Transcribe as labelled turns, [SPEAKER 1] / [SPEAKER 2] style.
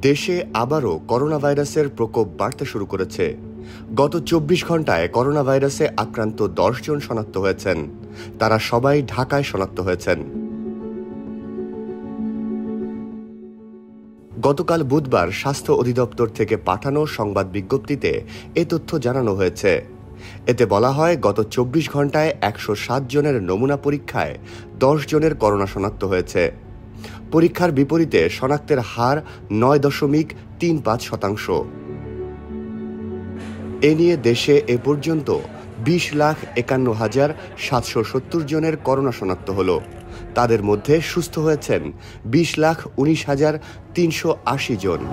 [SPEAKER 1] দেশে আবারও করোনা ভাইরাসের প্রকোপ বাড়তে শুরু করেছে। গত ২৪ ঘন্টায় করোনা ভাইরাসে আক্রান্ত ১০ জন শনাক্ত হয়েছেন। তারা সবাই ঢাকায় শনাক্ত হয়েছেন। গতকাল বুধবার স্বাস্থ্য অধিদপ্তর থেকে পাঠানো সংবাদ বিজ্ঞপ্তিতে এ তথ্য জানানো হয়েছে। এতে বলা হয়, গত ২৪ ঘন্টায় ১০৭ জনের নমুনা পরীক্ষায় ১০ জনের করোনা শনাক্ত হয়েছে। পরীক্ষার বিপরীতে শনাক্তের হার ৯.৩৫%। এ নিয়ে দেশে এ পর্যন্ত ২০,৫১,৭৭০ জনের করোনা শনাক্ত হল। তাদের মধ্যে সুস্থ হয়েছেন ২০,১৯,৩৮০ জন।